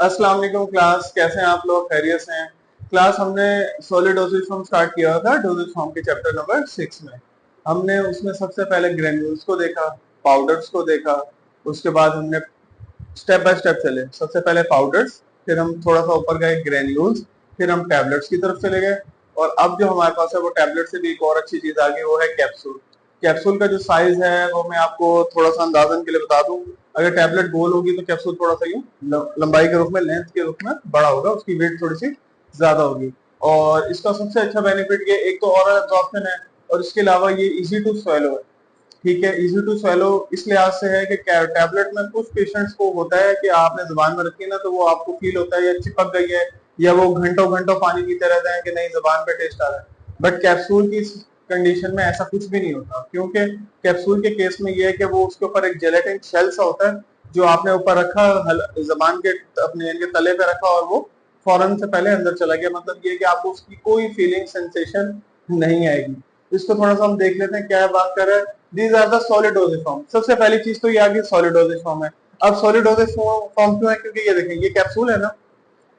अस्सलाम वालेकुम क्लास, कैसे हैं आप लोग? खैरियत से हैं? क्लास हमने सॉलिड डोसेज फॉर्म स्टार्ट किया था डोसेज फॉर्म के चैप्टर नंबर 6 में। हमने उसमें सबसे पहले ग्रेन्यूल्स को देखा, पाउडर्स को देखा, उसके बाद हमने स्टेप बाय स्टेप चले। सबसे पहले पाउडर्स, फिर हम थोड़ा सा ऊपर गए ग्रेन्यूल्स, फिर हम टैबलेट्स की तरफ चले गए, और अब जो हमारे पास है वो टैबलेट से भी एक और अच्छी चीज आ गई, वो है कैप्सूल। कैप्सूल का जो साइज है वो मैं आपको थोड़ा सा अंदाजन के लिए बता दूं। अगर टैबलेट गोल होगी तो कैप्सूल थोड़ा सा यूं लंबाई के रूप में, लेंथ के रूप में बड़ा होगा, उसकी वेट थोड़ी सी ज्यादा होगी। और इसका सबसे अच्छा बेनिफिट ये एक तो ऑरल एब्जॉर्प्शन है, और इसके अलावा ये इजी टू स्वेलो है। ठीक है, इजी टू स्वेलो इस लिहाज से है कि टैबलेट में कुछ पेशेंट्स को होता है कि आपने जुबान में रखी है ना, तो वो आपको फील होता है या चिपक गई है, या वो घंटों घंटों पानी पीते रहते हैं कि नहीं जुबान पे टेस्ट आ रहा है। बट कैप्सूल की कंडीशन में ऐसा कुछ भी नहीं होता, क्योंकि कैप्सूल के केस में ये है कि वो उसके ऊपर एक जेलेटिन शेल सा होता है जो आपने ऊपर रखा, जबान के अपने यानी तले पे रखा, और वो फौरन से पहले अंदर चला गया। मतलब ये कि आपको उसकी कोई फीलिंग सेंसेशन नहीं आएगी। इसको थोड़ा सा हम देख लेते हैं क्या बात कर रहे हैं। These are the solid dosage form. सबसे पहली चीज तो ये आ गई सॉलिड डोसेज फॉर्म है। अब सॉलिड डोसेज फॉर्म क्यों है? क्योंकि ये देखें, ये कैप्सूल है ना,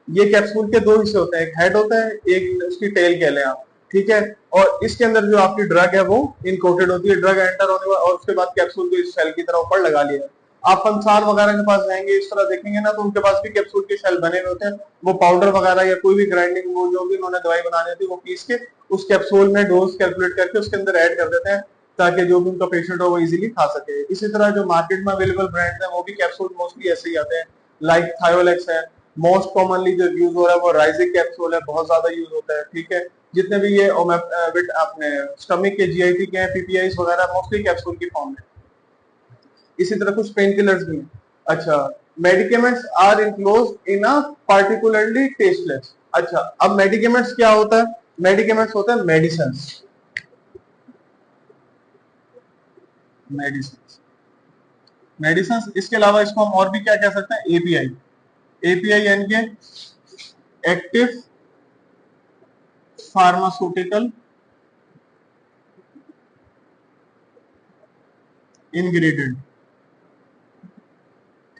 ये कैप्सूल के दो हिस्से होते हैं, एक हेड होता है, एक उसकी टेल कह लें आप। ठीक है, और इसके अंदर जो आपकी ड्रग है वो इनकोटेड होती है, ड्रग एंटर होने और उसके बाद कैप्सूल को इस शेल की तरह ऊपर लगा लिया। आप पंसार वगैरह के पास जाएंगे, इस तरह देखेंगे ना, तो उनके पास भी कैप्सूल के शेल बने हुए होते हैं। वो पाउडर वगैरह या कोई भी ग्राइंडिंग, वो जो भी उन्होंने दवाई बनानी होती है वो पीस के उस कैप्सूल में डोज कैलकुलेट करके उसके अंदर ऐड कर देते हैं, ताकि जो भी उनका पेशेंट हो वो इजीली खा सके। इसी तरह जो मार्केट में अवेलेबल ब्रांड्स हैं वो भी कैप्सूल मोस्टली ऐसे ही आते हैं, लाइक थायोलेक्स है। मोस्ट कॉमनली जो यूज हो रहा है वो राइजिक कैप्सूल है, बहुत ज्यादा यूज होता है। ठीक है, जितने भी ये अपने स्टमक के जीआईटी के पीपीआई वगैरह मोस्टली कैप्सूल की फॉर्म में। इसी तरह कुछ पेन किलर्स भी हैं। अच्छा, medicaments are enclosed in a particularly tasteless. अच्छा, अब मेडिकेमेंट्स क्या होता है? मेडिकेमेंट्स होता है मेडिसिन। मेडिसिन मेडिसिन इसके अलावा इसको हम और भी क्या कह सकते हैं? एपीआई। एपीआई यानी कि एक्टिव फार्मास्यूटिकल इंग्रेडिएंट।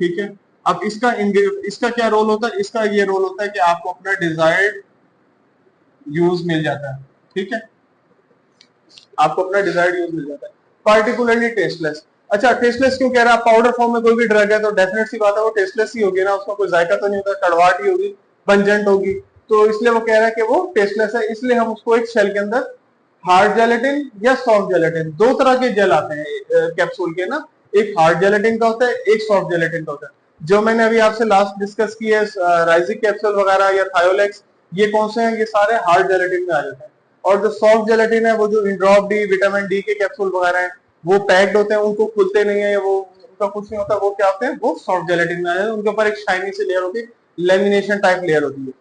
ठीक है, अब इसका क्या रोल होता है? इसका ये रोल होता है कि आपको अपना डिजायर्ड यूज मिल जाता है। ठीक है, आपको अपना डिजायर्ड यूज मिल जाता है, पार्टिकुलरली टेस्टलेस। अच्छा, टेस्टलेस क्यों कह रहा है? पाउडर फॉर्म में कोई भी ड्रग है तो डेफिनेट सी बात है वो टेस्टलेस ही होगी ना, उसका कोई जायका तो नहीं होता, कड़वाहट ही होगी, पंजेंट होगी। तो इसलिए वो कह रहा है कि वो टेस्टलेस है, इसलिए हम उसको एक शेल के अंदर हार्ड जेलेटिन या सॉफ्ट जेलेटिन, दो तरह के जेल आते हैं कैप्सूल के ना। एक हार्ड जेलेटिन का होता है, एक सॉफ्ट जेलेटिन का होता है। जो मैंने अभी आपसे लास्ट डिस्कस की है, राइजिक कैप्सूल वगैरह या थायोलेक्स, ये कौन से हैं? ये सारे हार्ड जेलेटिन में आ जाते हैं। और जो सॉफ्ट जेलेटिन है वो जो इंड्रॉप डी, विटामिन डी के कैप्सूल वगैरह हैं, वो पैक्ड होते हैं, उनको खुलते नहीं है, वो उनका कुछ नहीं होता, वो क्या होते हैं? वो सॉफ्ट जेलेटिन में आ जाते हैं। उनके ऊपर एक शाइनी सी लेयर होती है, लेमिनेशन टाइप लेयर होती है।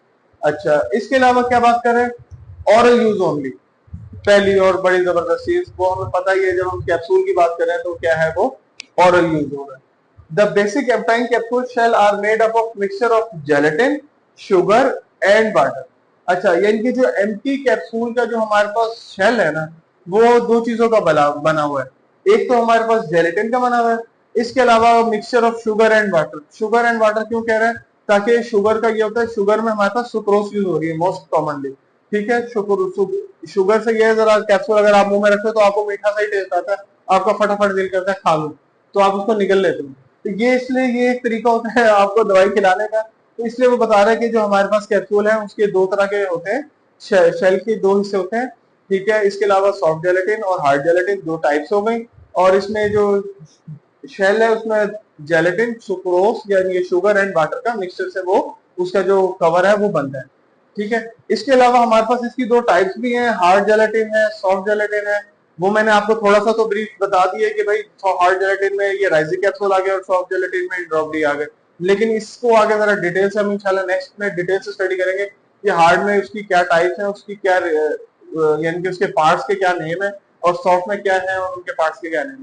अच्छा, इसके अलावा क्या बात कर रहे हैं? Oral use only. पहली और बड़ी जबरदस्त चीज वो हमें पता ही है, जब हम कैप्सूल की बात कर रहे हैं तो क्या है वो? ऑरल यूज हो रहा है। The basic empty capsule shell are made up of mixture of gelatin, sugar and water. अच्छा, यानी कि जो एम्प्टी कैप्सूल का जो हमारे पास शेल है ना, वो दो चीजों का बना हुआ है। एक तो हमारे पास जेलेटिन का बना हुआ है, इसके अलावा mixture of sugar and water. Sugar and water क्यों कह रहे हैं? ताकि शुगर का ये होता है, शुगर में हमारे पास सुक्रोज यूज हो रही है मोस्ट कॉमनली। ठीक है, शुगर से ये जरा कैप्सूल अगर आप मुंह में रखते हो तो आपको मीठा सा ही टेस्ट आता है, आपका फटाफट दिल करता है खा लो, तो आप उसको निगल लेते हो। तो ये इसलिए ये एक तरीका होता है आपको दवाई खिलाने का। तो इसलिए वो बता रहे हैं कि जो हमारे पास कैप्सूल है उसके दो तरह के होते हैं, शेल के दो हिस्से होते हैं। ठीक है, इसके अलावा सॉफ्ट जेलेटिन और हार्ड जेलेटिन दो टाइप्स हो गई। और इसमें जो शेल है उसमें जेलेटिन, सुक्रोज यानी ये शुगर एंड वाटर का मिक्सचर से वो उसका जो कवर है वो बनता है। ठीक है, इसके अलावा हमारे पास इसकी दो टाइप्स भी हैं, हार्ड जेलेटिन है, सॉफ्ट जेलेटिन है। वो मैंने आपको थोड़ा सा तो ब्रीफ बता दिया कि भाई हार्ड जेलेटिन में ये राइजिक कैप्सूल आ गया और सॉफ्ट जेलेटिन में ड्रॉप डी आ गए। लेकिन इसको आगे जरा डिटेल से हम इंशाल्लाह नेक्स्ट में डिटेल से स्टडी करेंगे कि हार्ड में उसकी क्या टाइप्स है, उसकी क्या यानी कि उसके पार्ट्स के क्या नेम है, और सॉफ्ट में क्या है और उनके पार्ट्स के क्या नेम है।